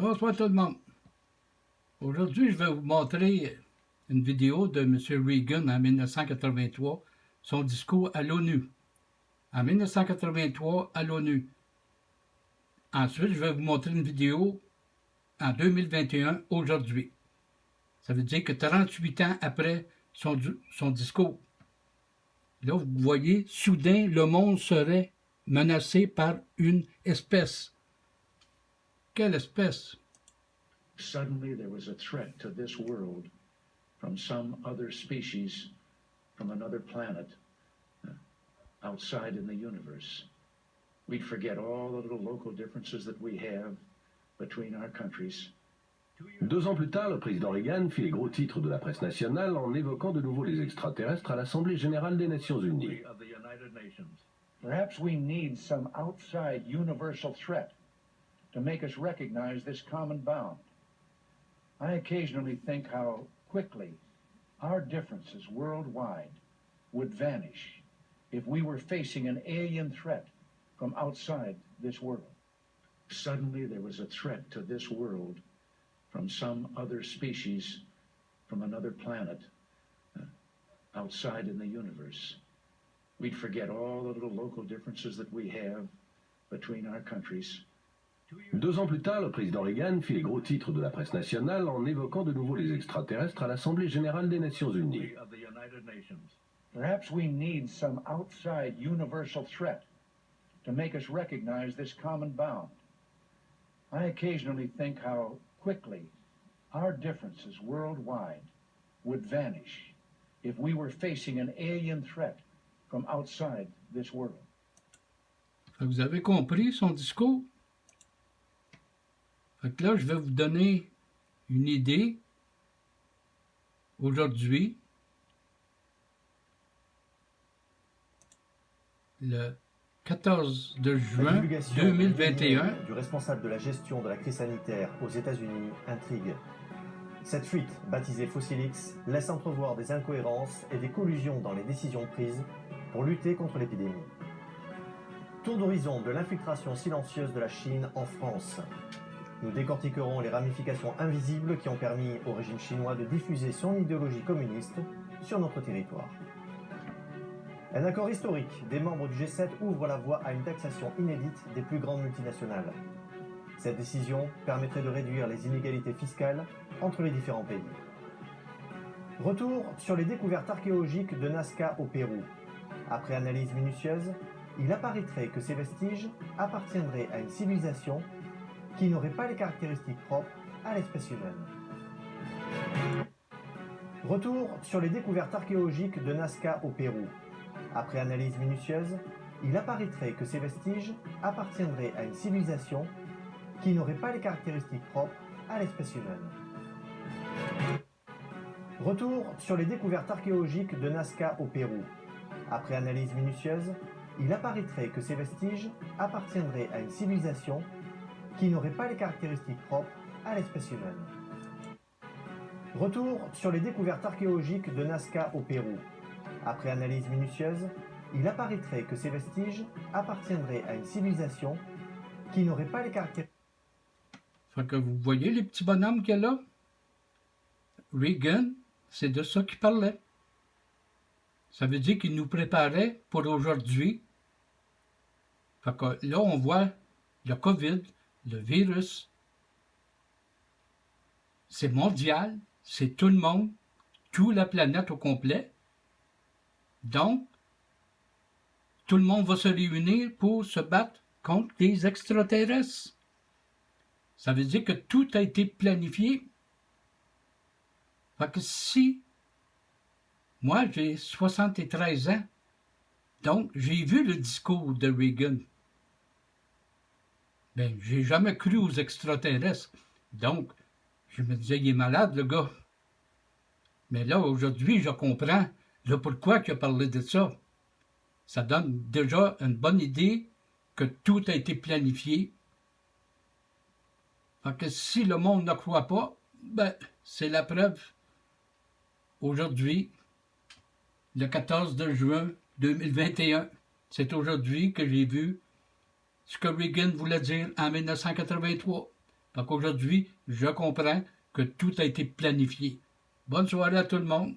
Bonsoir tout le monde. Aujourd'hui, je vais vous montrer une vidéo de M. Reagan en 1983, son discours à l'ONU. En 1983, à l'ONU. Ensuite, je vais vous montrer une vidéo en 2021, aujourd'hui. Ça veut dire que 38 ans après son discours. Là, vous voyez, soudain, le monde serait menacé par une espèce. Quelle espèce? Suddenly there was a threat to this world from some other species, from another planet, outside in the universe. We'd forget all the little local differences that we have between our countries. 2 ans plus tard, le président Reagan fit les gros titres de la presse nationale en évoquant de nouveau les extraterrestres à l'Assemblée générale des Nations unies. Perhaps we need some outside universal threat to make us recognize this common bound. I occasionally think how quickly our differences worldwide would vanish if we were facing an alien threat from outside this world. Suddenly there was a threat to this world from some other species, from another planet, outside in the universe. We'd forget all the little local differences that we have between our countries. 2 ans plus tard, le président Reagan fit les gros titres de la presse nationale en évoquant de nouveau les extraterrestres à l'Assemblée générale des Nations unies. Perhaps we need some outside universal threat to make us recognize this common bound. I occasionally think how quickly our differences worldwide would vanish if we were facing an alien threat from outside this world. Vous avez compris son discours? Fait que là, je vais vous donner une idée aujourd'hui, le 14 de juin 2021. Du responsable de la gestion de la crise sanitaire aux États-Unis intrigue. Cette fuite, baptisée Fossilix, laisse entrevoir des incohérences et des collusions dans les décisions prises pour lutter contre l'épidémie. Tour d'horizon de l'infiltration silencieuse de la Chine en France. Nous décortiquerons les ramifications invisibles qui ont permis au régime chinois de diffuser son idéologie communiste sur notre territoire. Un accord historique des membres du G7 ouvre la voie à une taxation inédite des plus grandes multinationales. Cette décision permettrait de réduire les inégalités fiscales entre les différents pays. Retour sur les découvertes archéologiques de Nazca au Pérou. Après analyse minutieuse, il apparaîtrait que ces vestiges appartiendraient à une civilisation qui n'aurait pas les caractéristiques propres à l'espèce humaine. Retour sur les découvertes archéologiques de Nazca au Pérou. Après analyse minutieuse, il apparaîtrait que ces vestiges appartiendraient à une civilisation qui n'aurait pas les caractéristiques propres à l'espèce humaine. Retour sur les découvertes archéologiques de Nazca au Pérou. Après analyse minutieuse, il apparaîtrait que ces vestiges appartiendraient à une civilisation qui n'aurait pas les caractéristiques propres à l'espèce humaine. Retour sur les découvertes archéologiques de Nazca au Pérou. Après analyse minutieuse, il apparaîtrait que ces vestiges appartiendraient à une civilisation qui n'aurait pas les caractéristiques. Fait que vous voyez les petits bonhommes qu'il y a là? Reagan, c'est de ça qu'il parlait. Ça veut dire qu'il nous préparait pour aujourd'hui. Fait que là, on voit le COVID, le virus. C'est mondial, c'est tout le monde, toute la planète au complet. Donc, tout le monde va se réunir pour se battre contre les extraterrestres. Ça veut dire que tout a été planifié. Fait que si, moi j'ai 73 ans, donc j'ai vu le discours de Reagan. Ben, j'ai jamais cru aux extraterrestres. Donc, je me disais, il est malade, le gars. Mais là, aujourd'hui, je comprends le pourquoi il a parlé de ça. Ça donne déjà une bonne idée que tout a été planifié. Fait que si le monde ne croit pas, ben, c'est la preuve. Aujourd'hui, le 14 de juin 2021, c'est aujourd'hui que j'ai vu ce que Reagan voulait dire en 1983. Fait qu'aujourd'hui, je comprends que tout a été planifié. Bonne soirée à tout le monde.